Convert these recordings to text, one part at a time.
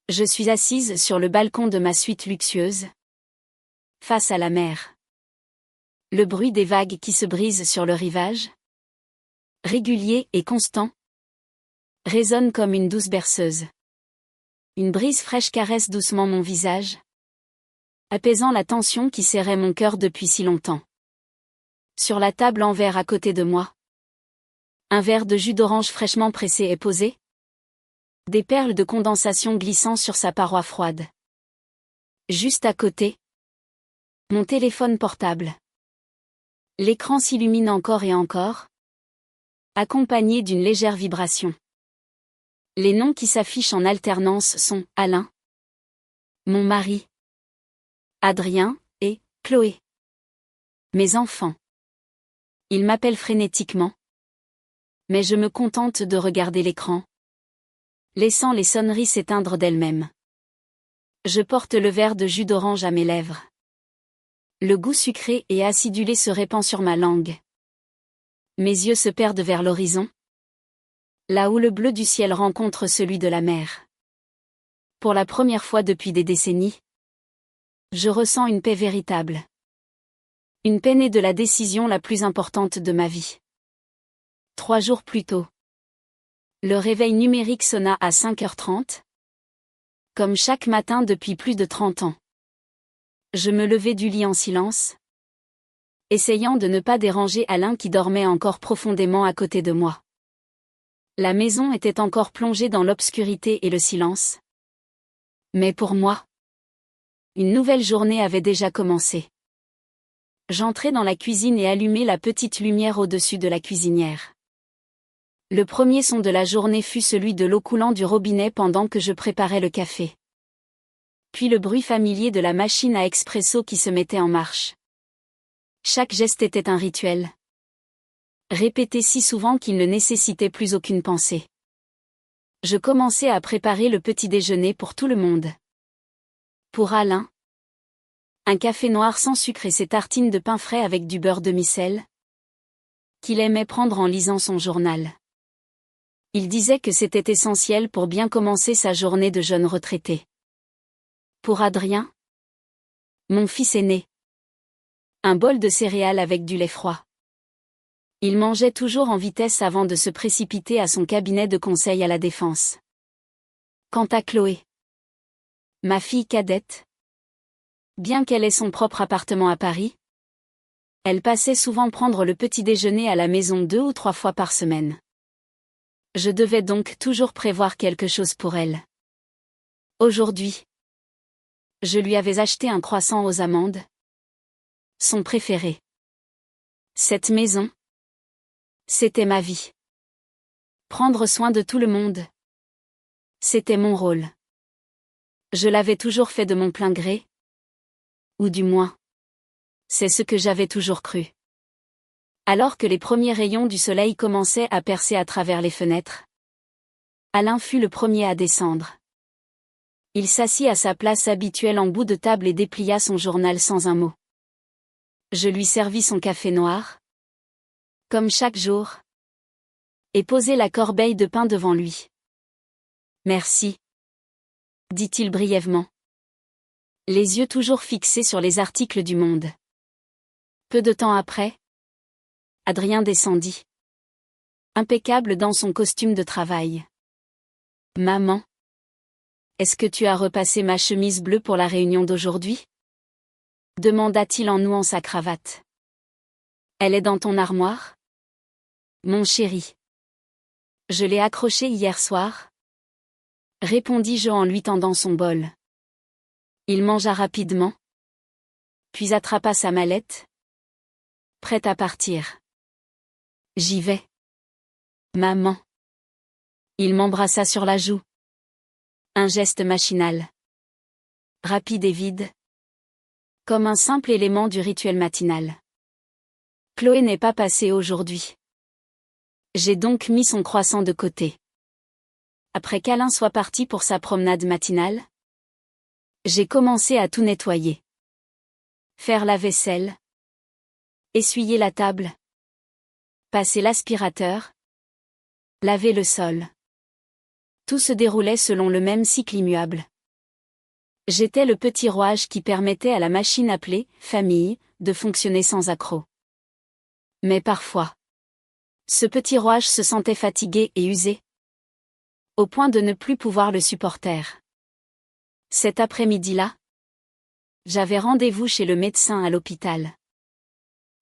Je suis assise sur le balcon de ma suite luxueuse, face à la mer. Le bruit des vagues qui se brisent sur le rivage, régulier et constant, résonne comme une douce berceuse. Une brise fraîche caresse doucement mon visage, apaisant la tension qui serrait mon cœur depuis si longtemps. Sur la table en verre à côté de moi, un verre de jus d'orange fraîchement pressé est posé, des perles de condensation glissant sur sa paroi froide. Juste à côté, mon téléphone portable. L'écran s'illumine encore et encore, accompagné d'une légère vibration. Les noms qui s'affichent en alternance sont Alain, mon mari, Adrien et Chloé. Mes enfants. Ils m'appellent frénétiquement, mais je me contente de regarder l'écran, laissant les sonneries s'éteindre d'elles-mêmes. Je porte le verre de jus d'orange à mes lèvres. Le goût sucré et acidulé se répand sur ma langue. Mes yeux se perdent vers l'horizon, là où le bleu du ciel rencontre celui de la mer. Pour la première fois depuis des décennies, je ressens une paix véritable. Une paix née de la décision la plus importante de ma vie. 3 jours plus tôt, le réveil numérique sonna à 5h30. Comme chaque matin depuis plus de 30 ans. Je me levai du lit en silence, essayant de ne pas déranger Alain qui dormait encore profondément à côté de moi. La maison était encore plongée dans l'obscurité et le silence. Mais pour moi, une nouvelle journée avait déjà commencé. J'entrai dans la cuisine et allumai la petite lumière au-dessus de la cuisinière. Le premier son de la journée fut celui de l'eau coulant du robinet pendant que je préparais le café. Puis le bruit familier de la machine à expresso qui se mettait en marche. Chaque geste était un rituel, répété si souvent qu'il ne nécessitait plus aucune pensée. Je commençai à préparer le petit déjeuner pour tout le monde. Pour Alain, un café noir sans sucre et ses tartines de pain frais avec du beurre demi-sel, qu'il aimait prendre en lisant son journal. Il disait que c'était essentiel pour bien commencer sa journée de jeune retraité. Pour Adrien, mon fils aîné, un bol de céréales avec du lait froid. Il mangeait toujours en vitesse avant de se précipiter à son cabinet de conseil à la Défense. Quant à Chloé, ma fille cadette, bien qu'elle ait son propre appartement à Paris, elle passait souvent prendre le petit déjeuner à la maison 2 ou 3 fois par semaine. Je devais donc toujours prévoir quelque chose pour elle. Aujourd'hui, je lui avais acheté un croissant aux amandes, son préféré. Cette maison, c'était ma vie. Prendre soin de tout le monde, c'était mon rôle. Je l'avais toujours fait de mon plein gré, ou du moins, c'est ce que j'avais toujours cru. Alors que les premiers rayons du soleil commençaient à percer à travers les fenêtres, Alain fut le premier à descendre. Il s'assit à sa place habituelle en bout de table et déplia son journal sans un mot. Je lui servis son café noir, comme chaque jour, et posai la corbeille de pain devant lui. Merci, dit-il brièvement, les yeux toujours fixés sur les articles du Monde. Peu de temps après, Adrien descendit, impeccable dans son costume de travail. Maman, est-ce que tu as repassé ma chemise bleue pour la réunion d'aujourd'hui ? Demanda-t-il en nouant sa cravate. Elle est dans ton armoire ? Mon chéri. Je l'ai accrochée hier soir, répondis-je en lui tendant son bol. Il mangea rapidement, puis attrapa sa mallette, prêt à partir. J'y vais. Maman. Il m'embrassa sur la joue. Un geste machinal. Rapide et vide. Comme un simple élément du rituel matinal. Chloé n'est pas passée aujourd'hui. J'ai donc mis son croissant de côté. Après qu'Alain soit parti pour sa promenade matinale, j'ai commencé à tout nettoyer. Faire la vaisselle. Essuyer la table. Passer l'aspirateur. Laver le sol. Tout se déroulait selon le même cycle immuable. J'étais le petit rouage qui permettait à la machine appelée « famille » de fonctionner sans accroc. Mais parfois, ce petit rouage se sentait fatigué et usé, au point de ne plus pouvoir le supporter. Cet après-midi-là, j'avais rendez-vous chez le médecin à l'hôpital.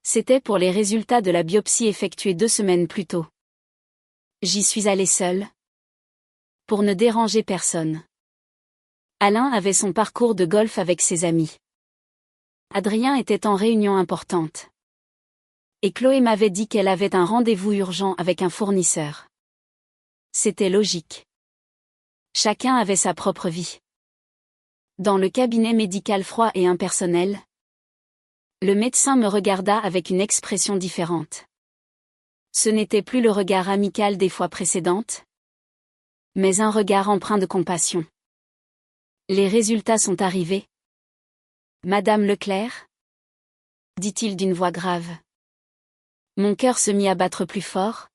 C'était pour les résultats de la biopsie effectuée 2 semaines plus tôt. J'y suis allée seule, pour ne déranger personne. Alain avait son parcours de golf avec ses amis. Adrien était en réunion importante. Et Chloé m'avait dit qu'elle avait un rendez-vous urgent avec un fournisseur. C'était logique. Chacun avait sa propre vie. Dans le cabinet médical froid et impersonnel, le médecin me regarda avec une expression différente. Ce n'était plus le regard amical des fois précédentes, mais un regard empreint de compassion. Les résultats sont arrivés. Madame Leclerc ? Dit-il d'une voix grave. Mon cœur se mit à battre plus fort,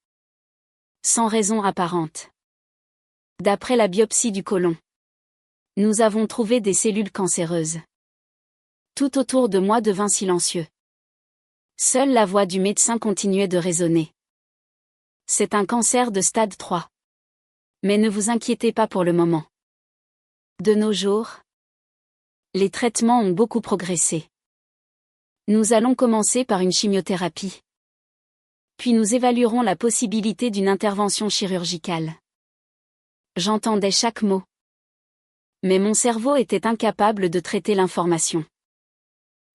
sans raison apparente. D'après la biopsie du côlon, nous avons trouvé des cellules cancéreuses. Tout autour de moi devint silencieux. Seule la voix du médecin continuait de résonner. C'est un cancer de stade 3. Mais ne vous inquiétez pas pour le moment. De nos jours, les traitements ont beaucoup progressé. Nous allons commencer par une chimiothérapie. Puis nous évaluerons la possibilité d'une intervention chirurgicale. J'entendais chaque mot. Mais mon cerveau était incapable de traiter l'information.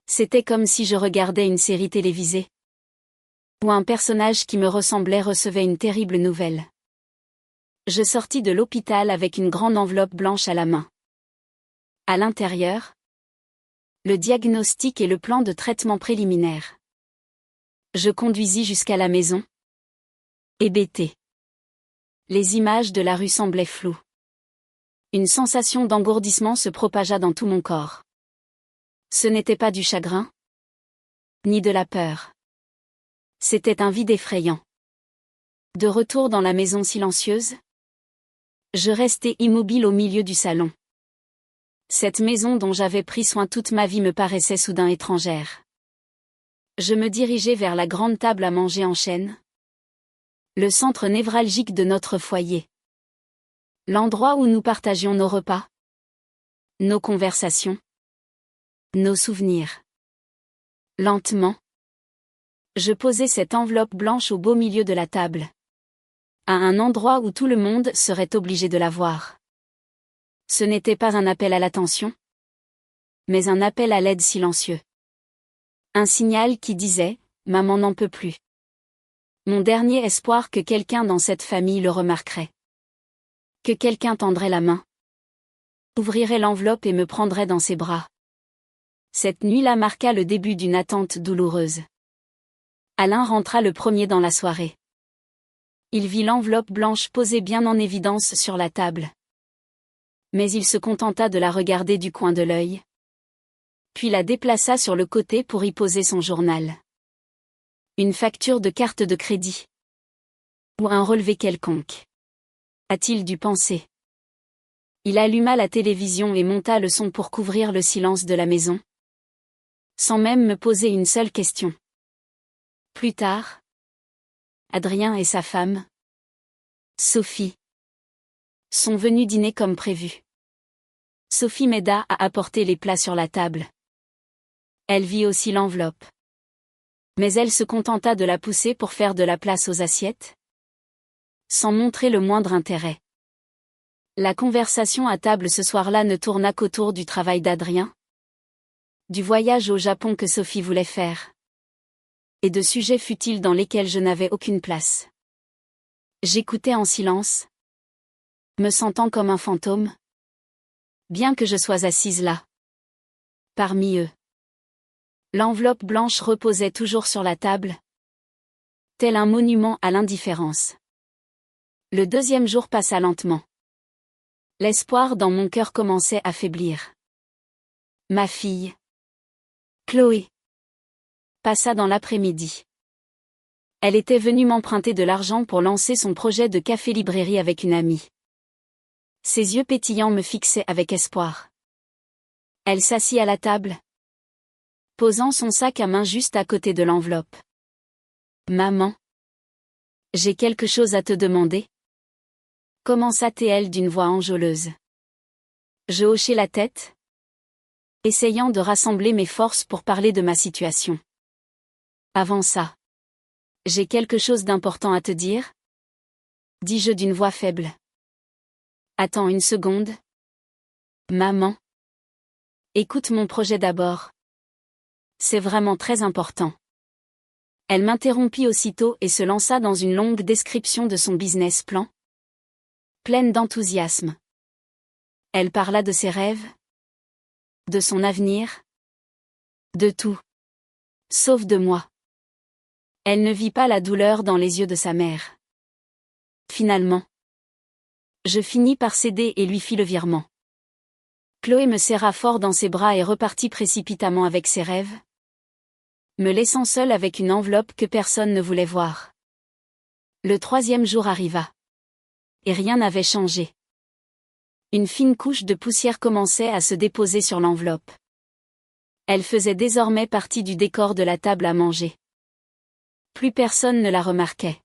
C'était comme si je regardais une série télévisée, où un personnage qui me ressemblait recevait une terrible nouvelle. Je sortis de l'hôpital avec une grande enveloppe blanche à la main. À l'intérieur, le diagnostic et le plan de traitement préliminaire. Je conduisis jusqu'à la maison, hébété. Les images de la rue semblaient floues. Une sensation d'engourdissement se propagea dans tout mon corps. Ce n'était pas du chagrin, ni de la peur. C'était un vide effrayant. De retour dans la maison silencieuse, je restai immobile au milieu du salon. Cette maison dont j'avais pris soin toute ma vie me paraissait soudain étrangère. Je me dirigeai vers la grande table à manger en chaîne, le centre névralgique de notre foyer. L'endroit où nous partagions nos repas, nos conversations, nos souvenirs. Lentement, je posai cette enveloppe blanche au beau milieu de la table, à un endroit où tout le monde serait obligé de la voir. Ce n'était pas un appel à l'attention, mais un appel à l'aide silencieux. Un signal qui disait « Maman n'en peut plus ». Mon dernier espoir que quelqu'un dans cette famille le remarquerait. Que quelqu'un tendrait la main, ouvrirait l'enveloppe et me prendrait dans ses bras. Cette nuit-là marqua le début d'une attente douloureuse. Alain rentra le premier dans la soirée. Il vit l'enveloppe blanche posée bien en évidence sur la table. Mais il se contenta de la regarder du coin de l'œil, puis la déplaça sur le côté pour y poser son journal. Une facture de carte de crédit. Ou un relevé quelconque. A-t-il dû penser? Il alluma la télévision et monta le son pour couvrir le silence de la maison, sans même me poser une seule question. Plus tard, Adrien et sa femme, Sophie, sont venus dîner comme prévu. Sophie m'aida à apporter les plats sur la table. Elle vit aussi l'enveloppe. Mais elle se contenta de la pousser pour faire de la place aux assiettes, sans montrer le moindre intérêt. La conversation à table ce soir-là ne tourna qu'autour du travail d'Adrien, du voyage au Japon que Sophie voulait faire, et de sujets futiles dans lesquels je n'avais aucune place. J'écoutais en silence, me sentant comme un fantôme, bien que je sois assise là, parmi eux. L'enveloppe blanche reposait toujours sur la table, tel un monument à l'indifférence. Le deuxième jour passa lentement. L'espoir dans mon cœur commençait à faiblir. Ma fille, Chloé, passa dans l'après-midi. Elle était venue m'emprunter de l'argent pour lancer son projet de café-librairie avec une amie. Ses yeux pétillants me fixaient avec espoir. Elle s'assit à la table, posant son sac à main juste à côté de l'enveloppe. Maman. J'ai quelque chose à te demander. Commença-t-elle d'une voix enjôleuse. Je hochai la tête, essayant de rassembler mes forces pour parler de ma situation. Avant ça. J'ai quelque chose d'important à te dire, dis-je d'une voix faible. Attends une seconde. Maman. Écoute mon projet d'abord. C'est vraiment très important. Elle m'interrompit aussitôt et se lança dans une longue description de son business plan. Pleine d'enthousiasme. Elle parla de ses rêves, de son avenir, de tout. Sauf de moi. Elle ne vit pas la douleur dans les yeux de sa mère. Finalement. Je finis par céder et lui fis le virement. Chloé me serra fort dans ses bras et repartit précipitamment avec ses rêves, me laissant seule avec une enveloppe que personne ne voulait voir. Le 3e jour arriva. Et rien n'avait changé. Une fine couche de poussière commençait à se déposer sur l'enveloppe. Elle faisait désormais partie du décor de la table à manger. Plus personne ne la remarquait.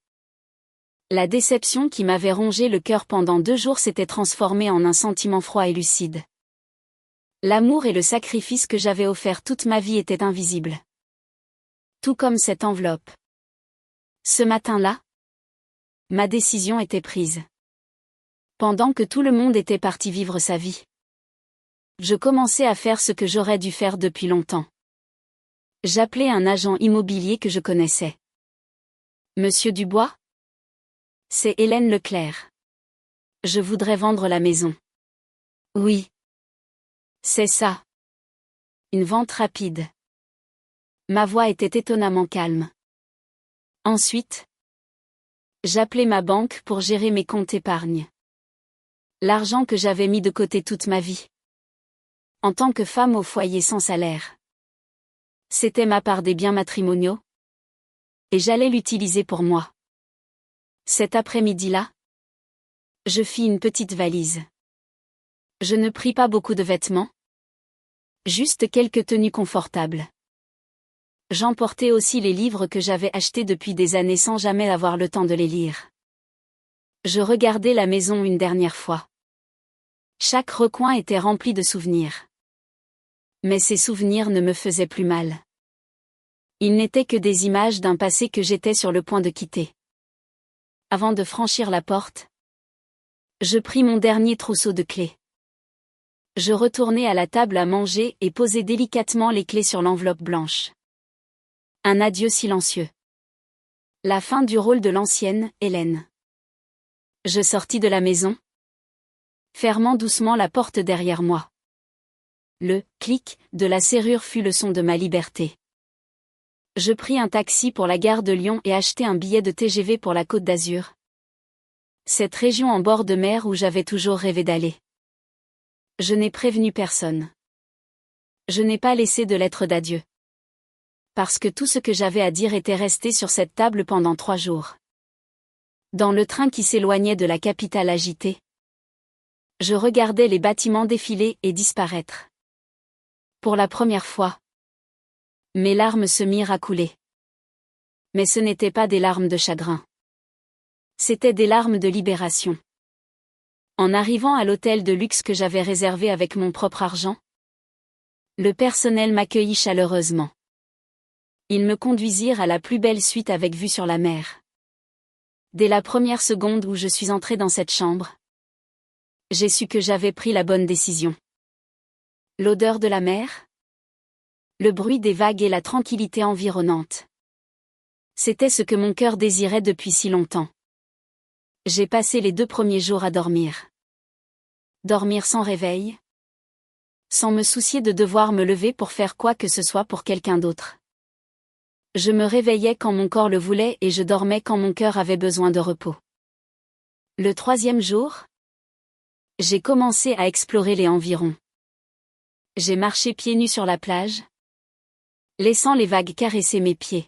La déception qui m'avait rongé le cœur pendant 2 jours s'était transformée en un sentiment froid et lucide. L'amour et le sacrifice que j'avais offert toute ma vie étaient invisibles. Tout comme cette enveloppe. Ce matin-là, ma décision était prise. Pendant que tout le monde était parti vivre sa vie, je commençais à faire ce que j'aurais dû faire depuis longtemps. J'appelai un agent immobilier que je connaissais. Monsieur Dubois? C'est Hélène Leclerc. Je voudrais vendre la maison. Oui. C'est ça. Une vente rapide. Ma voix était étonnamment calme. Ensuite, j'appelai ma banque pour gérer mes comptes épargne. L'argent que j'avais mis de côté toute ma vie. En tant que femme au foyer sans salaire. C'était ma part des biens matrimoniaux. Et j'allais l'utiliser pour moi. Cet après-midi-là, je fis une petite valise. Je ne pris pas beaucoup de vêtements. Juste quelques tenues confortables. J'emportai aussi les livres que j'avais achetés depuis des années sans jamais avoir le temps de les lire. Je regardai la maison une dernière fois. Chaque recoin était rempli de souvenirs. Mais ces souvenirs ne me faisaient plus mal. Ils n'étaient que des images d'un passé que j'étais sur le point de quitter. Avant de franchir la porte, je pris mon dernier trousseau de clés. Je retournai à la table à manger et posai délicatement les clés sur l'enveloppe blanche. Un adieu silencieux. La fin du rôle de l'ancienne Hélène. Je sortis de la maison, fermant doucement la porte derrière moi. Le « clic » de la serrure fut le son de ma liberté. Je pris un taxi pour la gare de Lyon et achetai un billet de TGV pour la Côte d'Azur. Cette région en bord de mer où j'avais toujours rêvé d'aller. Je n'ai prévenu personne. Je n'ai pas laissé de lettre d'adieu. Parce que tout ce que j'avais à dire était resté sur cette table pendant 3 jours. Dans le train qui s'éloignait de la capitale agitée, je regardais les bâtiments défiler et disparaître. Pour la première fois, mes larmes se mirent à couler. Mais ce n'étaient pas des larmes de chagrin. C'étaient des larmes de libération. En arrivant à l'hôtel de luxe que j'avais réservé avec mon propre argent, le personnel m'accueillit chaleureusement. Ils me conduisirent à la plus belle suite avec vue sur la mer. Dès la première seconde où je suis entrée dans cette chambre, j'ai su que j'avais pris la bonne décision. L'odeur de la mer, le bruit des vagues et la tranquillité environnante. C'était ce que mon cœur désirait depuis si longtemps. J'ai passé les 2 premiers jours à dormir. Dormir sans réveil, sans me soucier de devoir me lever pour faire quoi que ce soit pour quelqu'un d'autre. Je me réveillais quand mon corps le voulait et je dormais quand mon cœur avait besoin de repos. Le 3e jour, j'ai commencé à explorer les environs. J'ai marché pieds nus sur la plage, laissant les vagues caresser mes pieds.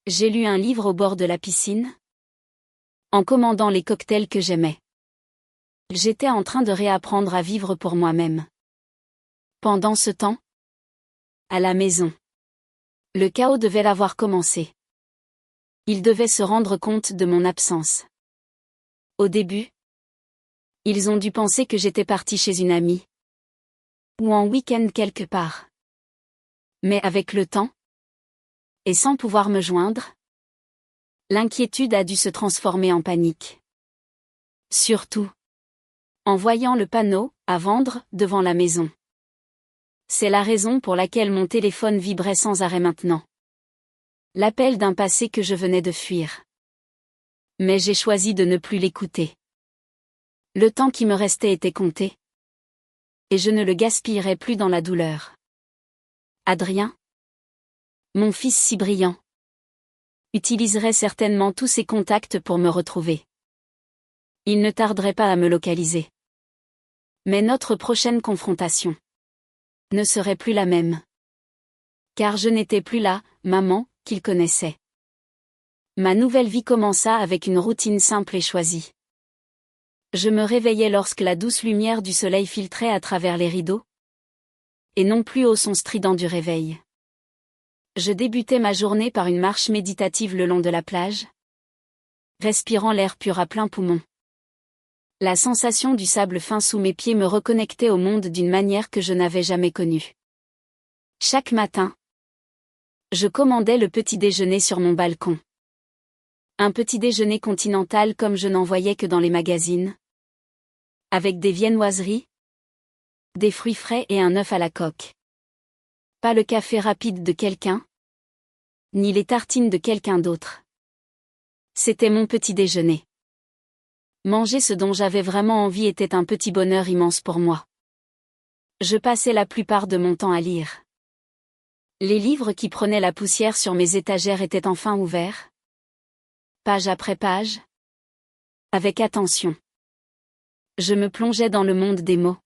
J'ai lu un livre au bord de la piscine, en commandant les cocktails que j'aimais. J'étais en train de réapprendre à vivre pour moi-même. Pendant ce temps, à la maison, le chaos devait avoir commencé. Ils devaient se rendre compte de mon absence. Au début, ils ont dû penser que j'étais partie chez une amie. Ou en week-end quelque part. Mais avec le temps, et sans pouvoir me joindre, l'inquiétude a dû se transformer en panique. Surtout, en voyant le panneau « à vendre » devant la maison. C'est la raison pour laquelle mon téléphone vibrait sans arrêt maintenant. L'appel d'un passé que je venais de fuir. Mais j'ai choisi de ne plus l'écouter. Le temps qui me restait était compté. Et je ne le gaspillerai plus dans la douleur. Adrien, mon fils si brillant, utiliserait certainement tous ses contacts pour me retrouver. Il ne tarderait pas à me localiser. Mais notre prochaine confrontation ne serait plus la même. Car je n'étais plus la maman qu'il connaissait. Ma nouvelle vie commença avec une routine simple et choisie. Je me réveillais lorsque la douce lumière du soleil filtrait à travers les rideaux, et non plus au son strident du réveil. Je débutais ma journée par une marche méditative le long de la plage, respirant l'air pur à plein poumon. La sensation du sable fin sous mes pieds me reconnectait au monde d'une manière que je n'avais jamais connue. Chaque matin, je commandais le petit déjeuner sur mon balcon. Un petit déjeuner continental comme je n'en voyais que dans les magazines. Avec des viennoiseries, des fruits frais et un œuf à la coque. Pas le café rapide de quelqu'un, ni les tartines de quelqu'un d'autre. C'était mon petit déjeuner. Manger ce dont j'avais vraiment envie était un petit bonheur immense pour moi. Je passais la plupart de mon temps à lire. Les livres qui prenaient la poussière sur mes étagères étaient enfin ouverts. Page après page. Avec attention. Je me plongeais dans le monde des mots,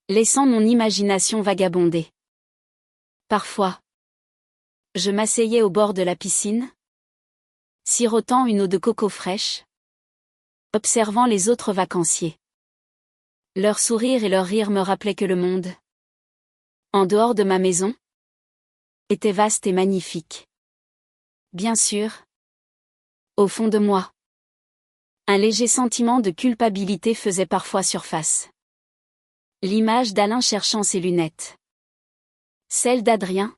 laissant mon imagination vagabonder. Parfois, je m'asseyais au bord de la piscine, sirotant une eau de coco fraîche, observant les autres vacanciers. Leur sourire et leur rire me rappelaient que le monde, en dehors de ma maison, était vaste et magnifique. Bien sûr, au fond de moi, un léger sentiment de culpabilité faisait parfois surface. L'image d'Alain cherchant ses lunettes. Celle d'Adrien,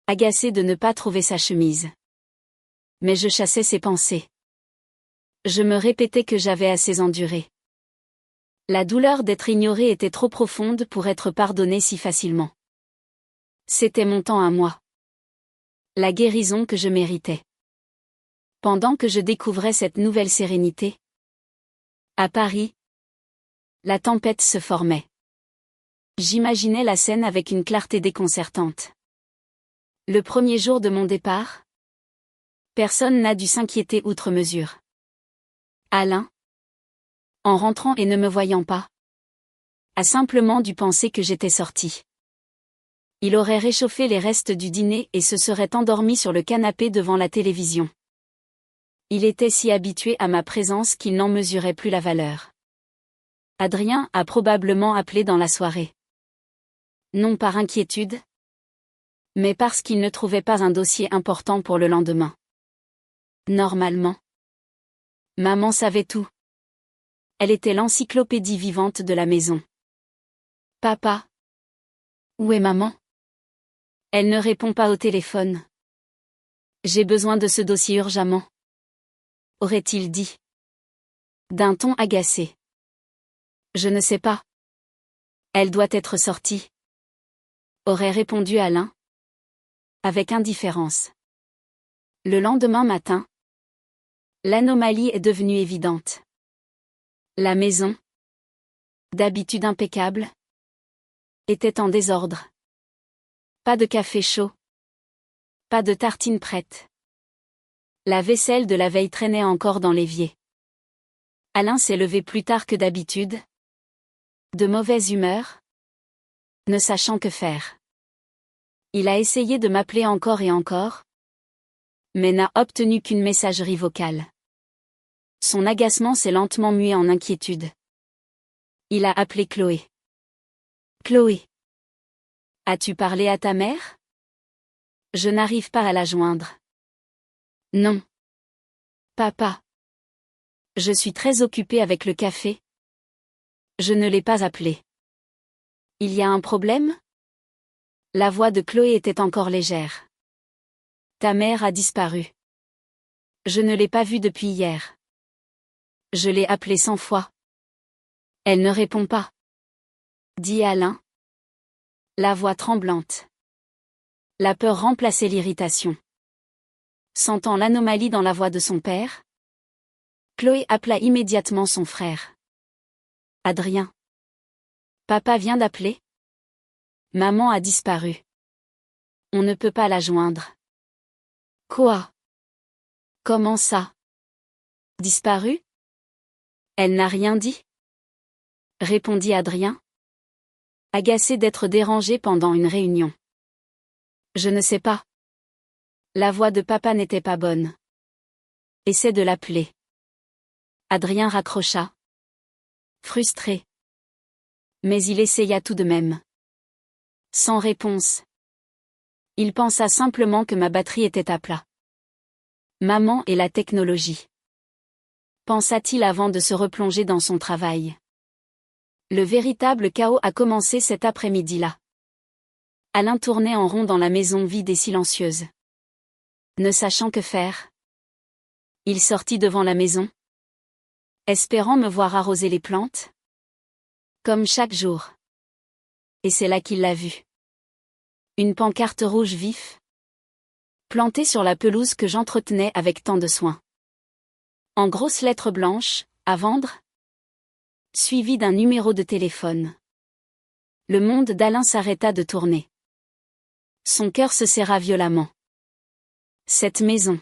agacé de ne pas trouver sa chemise. Mais je chassais ses pensées. Je me répétais que j'avais assez enduré. La douleur d'être ignoré était trop profonde pour être pardonnée si facilement. C'était mon temps à moi. La guérison que je méritais. Pendant que je découvrais cette nouvelle sérénité, à Paris, la tempête se formait. J'imaginais la scène avec une clarté déconcertante. Le premier jour de mon départ, personne n'a dû s'inquiéter outre mesure. Alain, en rentrant et ne me voyant pas, a simplement dû penser que j'étais sortie. Il aurait réchauffé les restes du dîner et se serait endormi sur le canapé devant la télévision. Il était si habitué à ma présence qu'il n'en mesurait plus la valeur. Adrien a probablement appelé dans la soirée. Non par inquiétude, mais parce qu'il ne trouvait pas un dossier important pour le lendemain. Normalement, maman savait tout. Elle était l'encyclopédie vivante de la maison. Papa? Où est maman? Elle ne répond pas au téléphone. J'ai besoin de ce dossier urgemment. Aurait-il dit. D'un ton agacé. Je ne sais pas. Elle doit être sortie. Aurait répondu Alain. Avec indifférence. Le lendemain matin, l'anomalie est devenue évidente. La maison, d'habitude impeccable, était en désordre. Pas de café chaud. Pas de tartines prêtes. La vaisselle de la veille traînait encore dans l'évier. Alain s'est levé plus tard que d'habitude. De mauvaise humeur. Ne sachant que faire. Il a essayé de m'appeler encore et encore. Mais n'a obtenu qu'une messagerie vocale. Son agacement s'est lentement mué en inquiétude. Il a appelé Chloé. Chloé. As-tu parlé à ta mère? Je n'arrive pas à la joindre. Non. Papa. Je suis très occupée avec le café. Je ne l'ai pas appelée. Il y a un problème? La voix de Chloé était encore légère. Ta mère a disparu. Je ne l'ai pas vue depuis hier. Je l'ai appelée 100 fois. Elle ne répond pas. Dit Alain. La voix tremblante. La peur remplaçait l'irritation. Sentant l'anomalie dans la voix de son père, Chloé appela immédiatement son frère. Adrien. Papa vient d'appeler. Maman a disparu. On ne peut pas la joindre. Quoi? Comment ça? Disparu? Elle n'a rien dit? Répondit Adrien, agacé d'être dérangé pendant une réunion. Je ne sais pas. La voix de papa n'était pas bonne. Essaie de l'appeler. Adrien raccrocha. Frustré. Mais il essaya tout de même. Sans réponse. Il pensa simplement que ma batterie était à plat. Maman et la technologie. Pensa-t-il avant de se replonger dans son travail. Le véritable chaos a commencé cet après-midi-là. Alain tournait en rond dans la maison vide et silencieuse. Ne sachant que faire, il sortit devant la maison, espérant me voir arroser les plantes, comme chaque jour. Et c'est là qu'il l'a vue. Une pancarte rouge vif, plantée sur la pelouse que j'entretenais avec tant de soin. En grosses lettres blanches, à vendre, suivi d'un numéro de téléphone. Le monde d'Alain s'arrêta de tourner. Son cœur se serra violemment. Cette maison,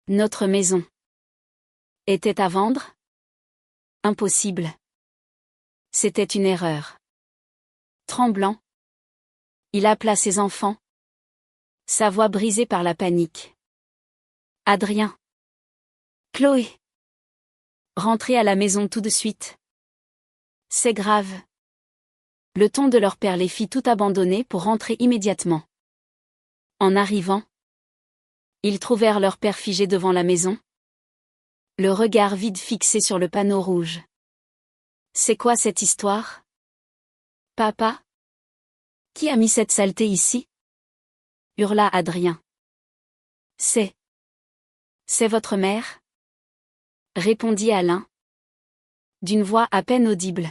notre maison, était à vendre? Impossible. C'était une erreur. Tremblant, il appela ses enfants, sa voix brisée par la panique. Adrien. Chloé. Rentrez à la maison tout de suite. C'est grave. Le ton de leur père les fit tout abandonner pour rentrer immédiatement. En arrivant, ils trouvèrent leur père figé devant la maison, le regard vide fixé sur le panneau rouge. C'est quoi cette histoire? Papa? Qui a mis cette saleté ici? Hurla Adrien. C'est votre mère? Répondit Alain, d'une voix à peine audible.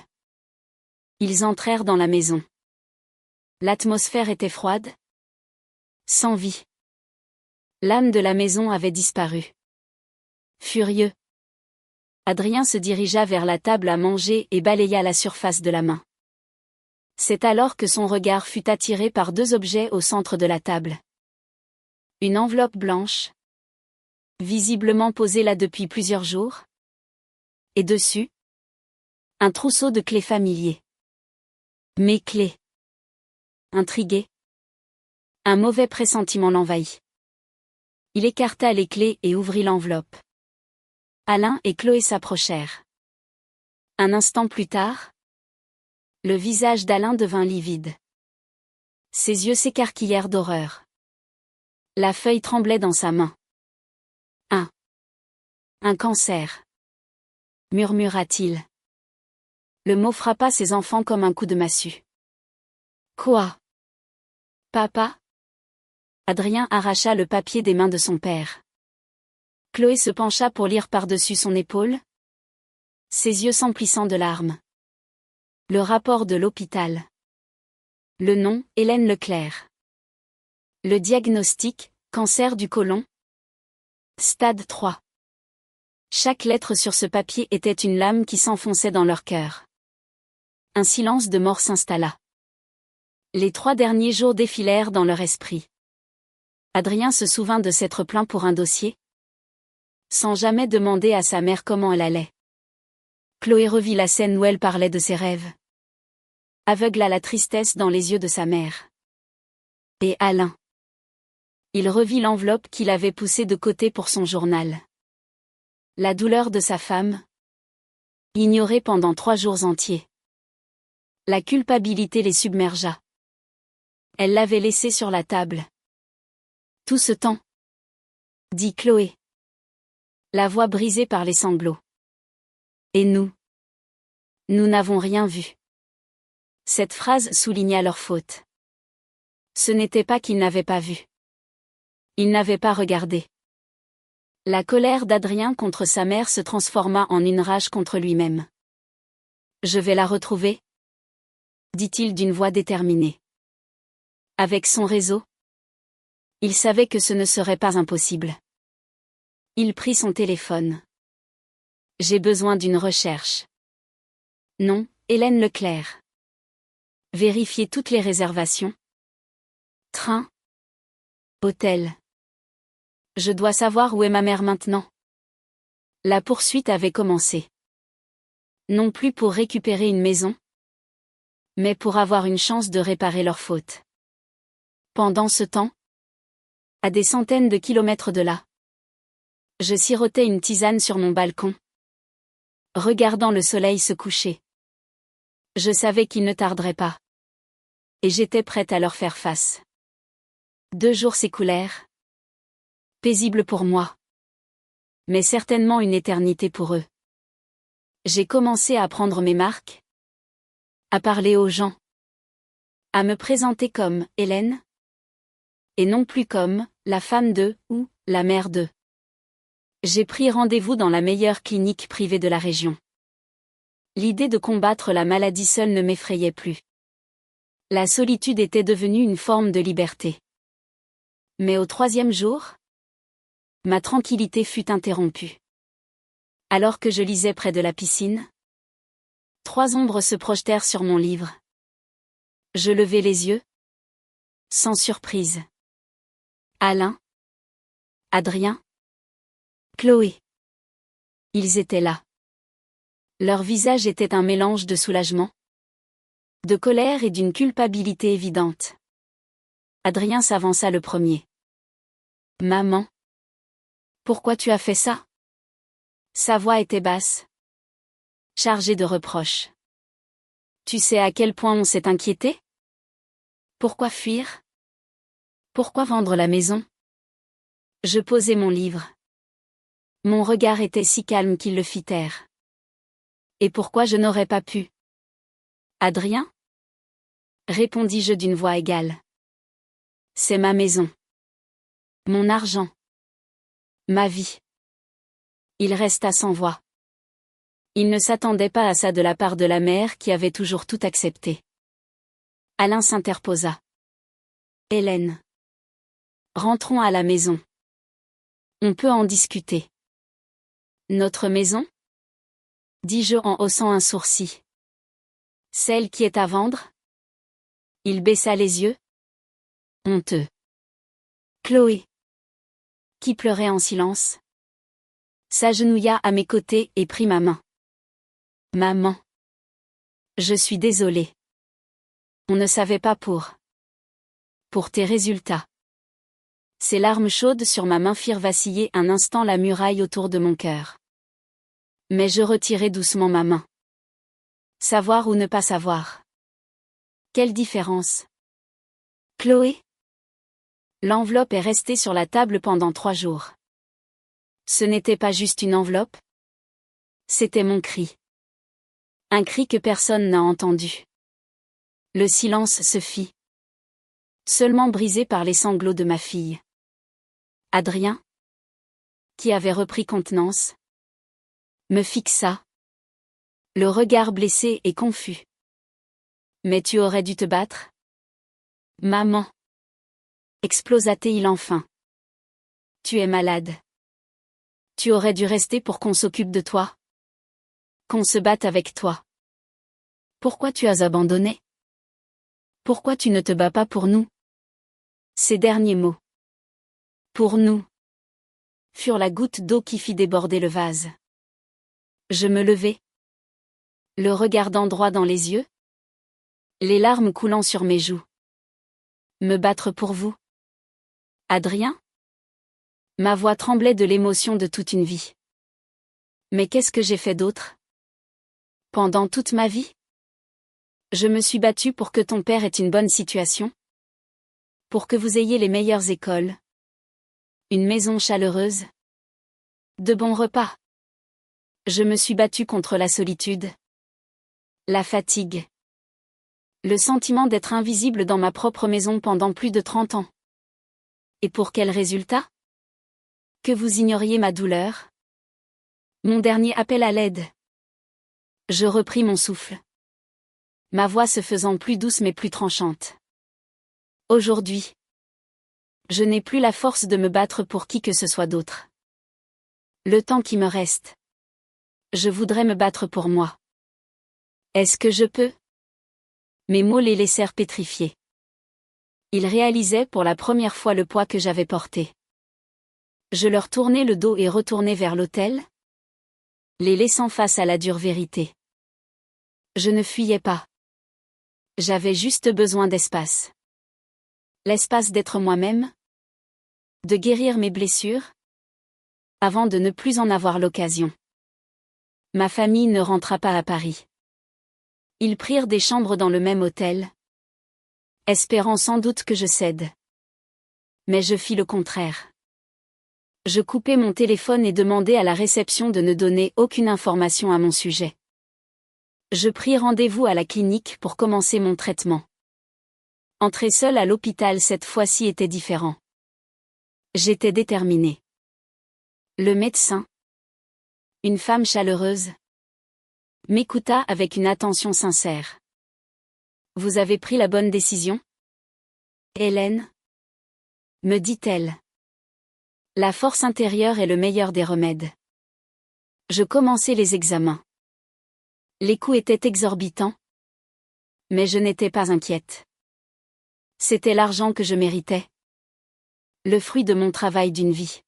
Ils entrèrent dans la maison. L'atmosphère était froide, sans vie. L'âme de la maison avait disparu. Furieux, Adrien se dirigea vers la table à manger et balaya la surface de la main. C'est alors que son regard fut attiré par deux objets au centre de la table. Une enveloppe blanche, visiblement posée là depuis plusieurs jours. Et dessus, un trousseau de clés familiers. Mes clés. Intrigué, un mauvais pressentiment l'envahit. Il écarta les clés et ouvrit l'enveloppe. Alain et Chloé s'approchèrent. Un instant plus tard, le visage d'Alain devint livide. Ses yeux s'écarquillèrent d'horreur. La feuille tremblait dans sa main. Un cancer, murmura-t-il. Le mot frappa ses enfants comme un coup de massue. Quoi? Papa? Adrien arracha le papier des mains de son père. Chloé se pencha pour lire par-dessus son épaule, ses yeux s'emplissant de larmes. Le rapport de l'hôpital. Le nom, Hélène Leclerc. Le diagnostic, cancer du côlon. Stade 3. Chaque lettre sur ce papier était une lame qui s'enfonçait dans leur cœur. Un silence de mort s'installa. Les 3 derniers jours défilèrent dans leur esprit. Adrien se souvint de s'être plaint pour un dossier, sans jamais demander à sa mère comment elle allait. Chloé revit la scène où elle parlait de ses rêves. Aveugle à la tristesse dans les yeux de sa mère. Et Alain. Il revit l'enveloppe qu'il avait poussée de côté pour son journal. La douleur de sa femme, ignorée pendant 3 jours entiers. La culpabilité les submergea. Elle l'avait laissé sur la table. Tout ce temps, dit Chloé. La voix brisée par les sanglots. Et nous n'avons rien vu. Cette phrase souligna leur faute. Ce n'était pas qu'ils n'avaient pas vu. Ils n'avaient pas regardé. La colère d'Adrien contre sa mère se transforma en une rage contre lui-même. Je vais la retrouver, dit-il d'une voix déterminée. Avec son réseau, il savait que ce ne serait pas impossible. Il prit son téléphone. J'ai besoin d'une recherche. Non, Hélène Leclerc. Vérifiez toutes les réservations. Train. Hôtel. Je dois savoir où est ma mère maintenant. La poursuite avait commencé. Non plus pour récupérer une maison, mais pour avoir une chance de réparer leur faute. Pendant ce temps, à des centaines de kilomètres de là, je sirotais une tisane sur mon balcon, regardant le soleil se coucher. Je savais qu'il ne tarderait pas. Et j'étais prête à leur faire face. 2 jours s'écoulèrent. Paisible pour moi. Mais certainement une éternité pour eux. J'ai commencé à prendre mes marques. À parler aux gens. À me présenter comme Hélène. Et non plus comme la femme de ou la mère de. J'ai pris rendez-vous dans la meilleure clinique privée de la région. L'idée de combattre la maladie seule ne m'effrayait plus. La solitude était devenue une forme de liberté. Mais au 3e jour, ma tranquillité fut interrompue. Alors que je lisais près de la piscine, 3 ombres se projetèrent sur mon livre. Je levai les yeux. Sans surprise. Alain. Adrien. Chloé. Ils étaient là. Leur visage était un mélange de soulagement, de colère et d'une culpabilité évidente. Adrien s'avança le premier. Maman. Pourquoi tu as fait ça? Sa voix était basse, chargée de reproches. Tu sais à quel point on s'est inquiété? Pourquoi fuir? Pourquoi vendre la maison? Je posai mon livre. Mon regard était si calme qu'il le fit taire. Et pourquoi je n'aurais pas pu? Adrien? Répondis-je d'une voix égale. C'est ma maison. Mon argent. Ma vie. Il resta sans voix. Il ne s'attendait pas à ça de la part de la mère qui avait toujours tout accepté. Alain s'interposa. Hélène. Rentrons à la maison. On peut en discuter. Notre maison? Dis-je en haussant un sourcil. Celle qui est à vendre? Il baissa les yeux. Honteux. Chloé, qui pleurait en silence, s'agenouilla à mes côtés et prit ma main. Maman. Je suis désolée. On ne savait pas pour tes résultats. Ces larmes chaudes sur ma main firent vaciller un instant la muraille autour de mon cœur. Mais je retirai doucement ma main. Savoir ou ne pas savoir. Quelle différence? Chloé? L'enveloppe est restée sur la table pendant 3 jours. Ce n'était pas juste une enveloppe. C'était mon cri. Un cri que personne n'a entendu. Le silence se fit. Seulement brisé par les sanglots de ma fille. Adrien, qui avait repris contenance, me fixa. Le regard blessé et confus. Mais tu aurais dû te battre? Maman. Explosa-t-il enfin. Tu es malade. Tu aurais dû rester pour qu'on s'occupe de toi. Qu'on se batte avec toi. Pourquoi tu as abandonné? Pourquoi tu ne te bats pas pour nous? Ces derniers mots. Pour nous. Furent la goutte d'eau qui fit déborder le vase. Je me levai. Le regardant droit dans les yeux. Les larmes coulant sur mes joues. Me battre pour vous? Adrien? Ma voix tremblait de l'émotion de toute une vie. Mais qu'est-ce que j'ai fait d'autre? Pendant toute ma vie? Je me suis battue pour que ton père ait une bonne situation. Pour que vous ayez les meilleures écoles. Une maison chaleureuse. De bons repas. Je me suis battue contre la solitude. La fatigue. Le sentiment d'être invisible dans ma propre maison pendant plus de 30 ans. Et pour quel résultat? Que vous ignoriez ma douleur. Mon dernier appel à l'aide. Je repris mon souffle. Ma voix se faisant plus douce mais plus tranchante. Aujourd'hui. Je n'ai plus la force de me battre pour qui que ce soit d'autre. Le temps qui me reste. Je voudrais me battre pour moi. Est-ce que je peux? Mes mots les laissèrent pétrifiés. Ils réalisaient pour la première fois le poids que j'avais porté. Je leur tournai le dos et retournai vers l'autel, les laissant face à la dure vérité. Je ne fuyais pas. J'avais juste besoin d'espace. L'espace d'être moi-même, de guérir mes blessures, avant de ne plus en avoir l'occasion. Ma famille ne rentra pas à Paris. Ils prirent des chambres dans le même hôtel, espérant sans doute que je cède. Mais je fis le contraire. Je coupai mon téléphone et demandai à la réception de ne donner aucune information à mon sujet. Je pris rendez-vous à la clinique pour commencer mon traitement. Entrer seule à l'hôpital cette fois-ci était différent. J'étais déterminée. Le médecin, une femme chaleureuse, m'écouta avec une attention sincère. Vous avez pris la bonne décision? Hélène? Me dit-elle. La force intérieure est le meilleur des remèdes. Je commençai les examens. Les coûts étaient exorbitants. Mais je n'étais pas inquiète. C'était l'argent que je méritais. Le fruit de mon travail d'une vie.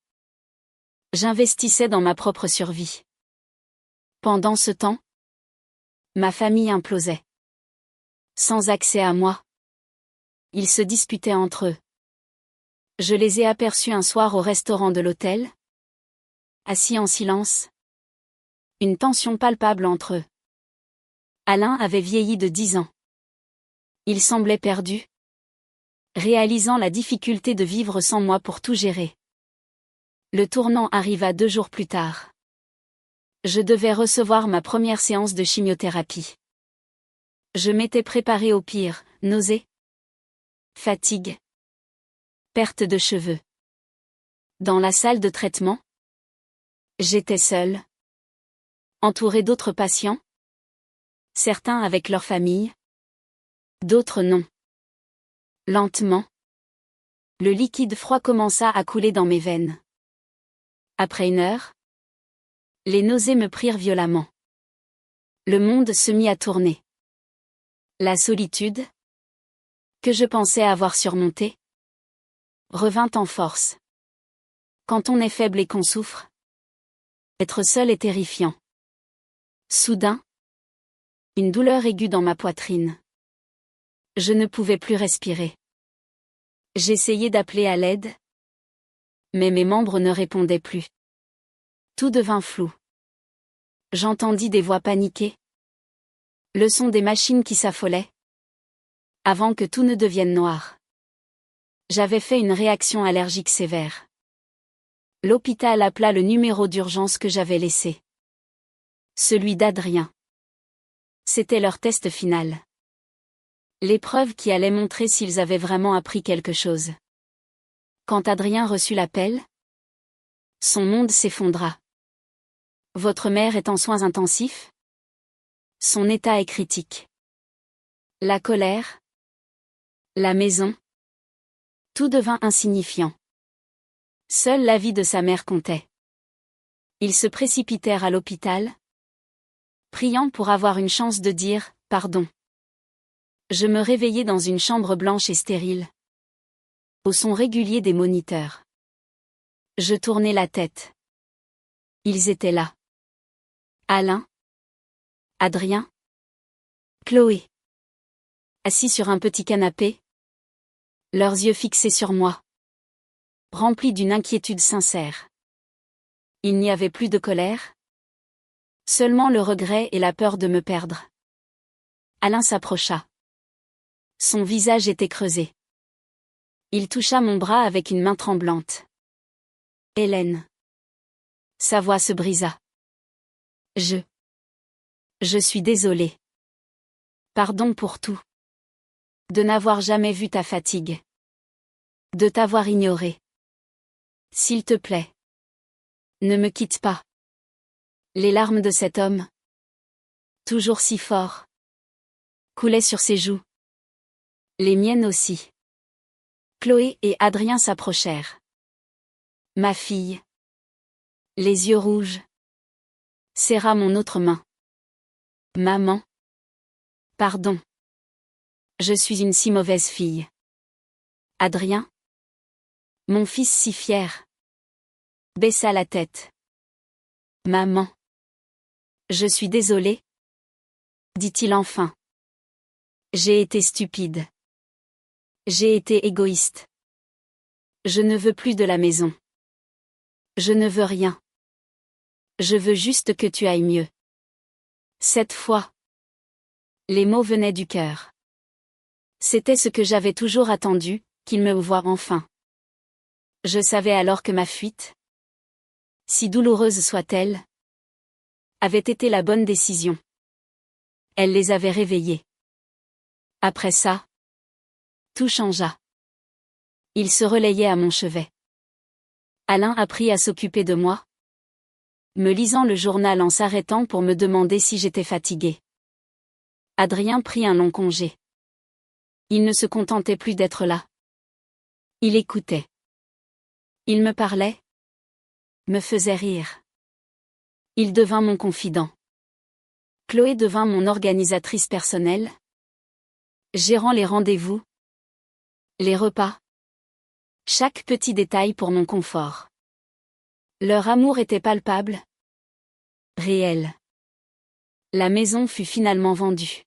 J'investissais dans ma propre survie. Pendant ce temps, ma famille implosait. Sans accès à moi. Ils se disputaient entre eux. Je les ai aperçus un soir au restaurant de l'hôtel. Assis en silence. Une tension palpable entre eux. Alain avait vieilli de 10 ans. Il semblait perdu. Réalisant la difficulté de vivre sans moi pour tout gérer. Le tournant arriva 2 jours plus tard. Je devais recevoir ma première séance de chimiothérapie. Je m'étais préparée au pire, nausées, fatigue, perte de cheveux. Dans la salle de traitement, j'étais seule, entourée d'autres patients, certains avec leur famille, d'autres non. Lentement, le liquide froid commença à couler dans mes veines. Après 1 heure, les nausées me prirent violemment. Le monde se mit à tourner. La solitude, que je pensais avoir surmontée, revint en force. Quand on est faible et qu'on souffre, être seul est terrifiant. Soudain, une douleur aiguë dans ma poitrine. Je ne pouvais plus respirer. J'essayais d'appeler à l'aide, mais mes membres ne répondaient plus. Tout devint flou. J'entendis des voix paniquées. Le son des machines qui s'affolaient. Avant que tout ne devienne noir. J'avais fait une réaction allergique sévère. L'hôpital appela le numéro d'urgence que j'avais laissé. Celui d'Adrien. C'était leur test final. L'épreuve qui allait montrer s'ils avaient vraiment appris quelque chose. Quand Adrien reçut l'appel, son monde s'effondra. Votre mère est en soins intensifs? Son état est critique. La colère? La maison? Tout devint insignifiant. Seule la vie de sa mère comptait. Ils se précipitèrent à l'hôpital, priant pour avoir une chance de dire « pardon ». Je me réveillai dans une chambre blanche et stérile. Au son régulier des moniteurs. Je tournai la tête. Ils étaient là. Alain. Adrien. Chloé. Assis sur un petit canapé. Leurs yeux fixés sur moi. Remplis d'une inquiétude sincère. Il n'y avait plus de colère. Seulement le regret et la peur de me perdre. Alain s'approcha. Son visage était creusé. Il toucha mon bras avec une main tremblante. Hélène. Sa voix se brisa. Je suis désolée. Pardon pour tout. De n'avoir jamais vu ta fatigue. De t'avoir ignoré. S'il te plaît. Ne me quitte pas. Les larmes de cet homme, toujours si fort, coulaient sur ses joues. Les miennes aussi. Chloé et Adrien s'approchèrent. Ma fille. Les yeux rouges. Serra mon autre main. Maman. Pardon. Je suis une si mauvaise fille. Adrien. Mon fils si fier. Baissa la tête. Maman. Je suis désolé. Dit-il enfin. J'ai été stupide. J'ai été égoïste. Je ne veux plus de la maison. Je ne veux rien. Je veux juste que tu ailles mieux. Cette fois. Les mots venaient du cœur. C'était ce que j'avais toujours attendu, qu'il me voie enfin. Je savais alors que ma fuite, si douloureuse soit-elle, avait été la bonne décision. Elle les avait réveillés. Après ça, tout changea. Ils se relayaient à mon chevet. Alain apprit à s'occuper de moi, me lisant le journal en s'arrêtant pour me demander si j'étais fatiguée. Adrien prit un long congé. Il ne se contentait plus d'être là. Il écoutait. Il me parlait, me faisait rire. Il devint mon confident. Chloé devint mon organisatrice personnelle, gérant les rendez-vous, les repas, chaque petit détail pour mon confort. Leur amour était palpable, réel. La maison fut finalement vendue.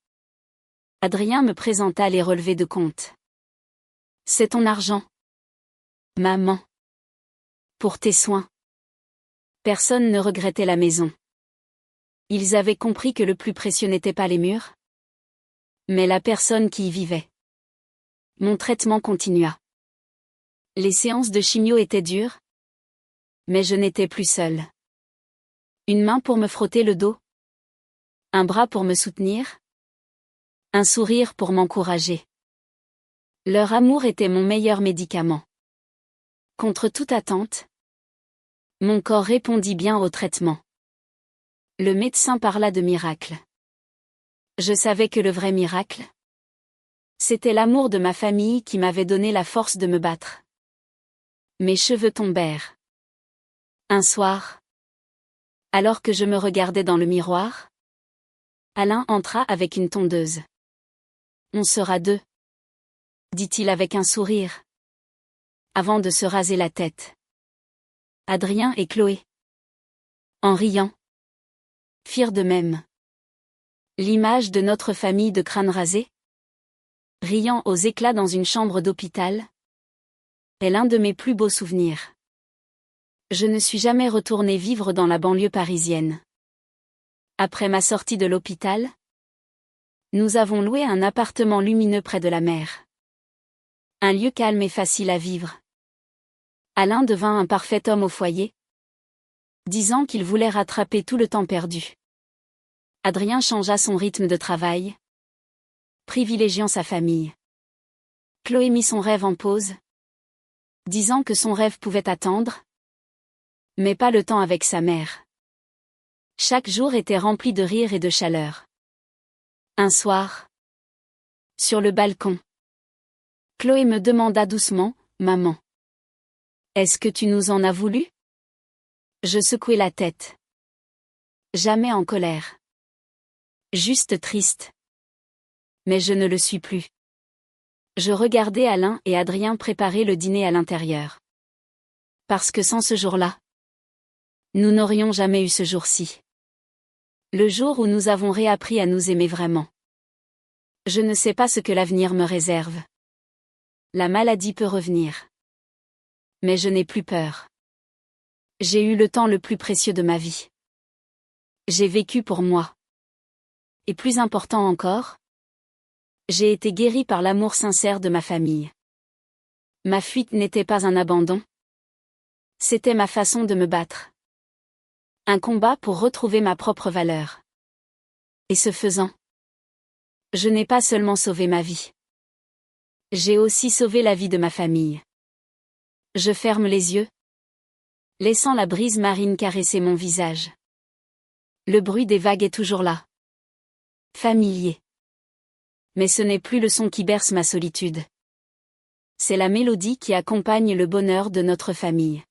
Adrien me présenta les relevés de compte. C'est ton argent, maman. Pour tes soins. Personne ne regrettait la maison. Ils avaient compris que le plus précieux n'était pas les murs, mais la personne qui y vivait. Mon traitement continua. Les séances de chimio étaient dures, mais je n'étais plus seule. Une main pour me frotter le dos, un bras pour me soutenir, un sourire pour m'encourager. Leur amour était mon meilleur médicament. Contre toute attente, mon corps répondit bien au traitement. Le médecin parla de miracle. Je savais que le vrai miracle, c'était l'amour de ma famille qui m'avait donné la force de me battre. Mes cheveux tombèrent. Un soir, alors que je me regardais dans le miroir, Alain entra avec une tondeuse. On sera deux, dit-il avec un sourire, avant de se raser la tête. Adrien et Chloé, en riant, firent de même. L'image de notre famille de crâne rasé, riant aux éclats dans une chambre d'hôpital, est l'un de mes plus beaux souvenirs. Je ne suis jamais retournée vivre dans la banlieue parisienne. Après ma sortie de l'hôpital, nous avons loué un appartement lumineux près de la mer. Un lieu calme et facile à vivre. Alain devint un parfait homme au foyer, disant qu'il voulait rattraper tout le temps perdu. Adrien changea son rythme de travail, privilégiant sa famille. Chloé mit son rêve en pause, disant que son rêve pouvait attendre, mais pas le temps avec sa mère. Chaque jour était rempli de rire et de chaleur. Un soir, sur le balcon, Chloé me demanda doucement, « Maman, est-ce que tu nous en as voulu ?» Je secouai la tête. Jamais en colère. Juste triste. Mais je ne le suis plus. Je regardais Alain et Adrien préparer le dîner à l'intérieur. Parce que sans ce jour-là, nous n'aurions jamais eu ce jour-ci. Le jour où nous avons réappris à nous aimer vraiment. Je ne sais pas ce que l'avenir me réserve. La maladie peut revenir. Mais je n'ai plus peur. J'ai eu le temps le plus précieux de ma vie. J'ai vécu pour moi. Et plus important encore, J'ai été guéri par l'amour sincère de ma famille. Ma fuite n'était pas un abandon. C'était ma façon de me battre. Un combat pour retrouver ma propre valeur. Et ce faisant, je n'ai pas seulement sauvé ma vie. J'ai aussi sauvé la vie de ma famille. Je ferme les yeux, laissant la brise marine caresser mon visage. Le bruit des vagues est toujours là. Familier. Mais ce n'est plus le son qui berce ma solitude. C'est la mélodie qui accompagne le bonheur de notre famille.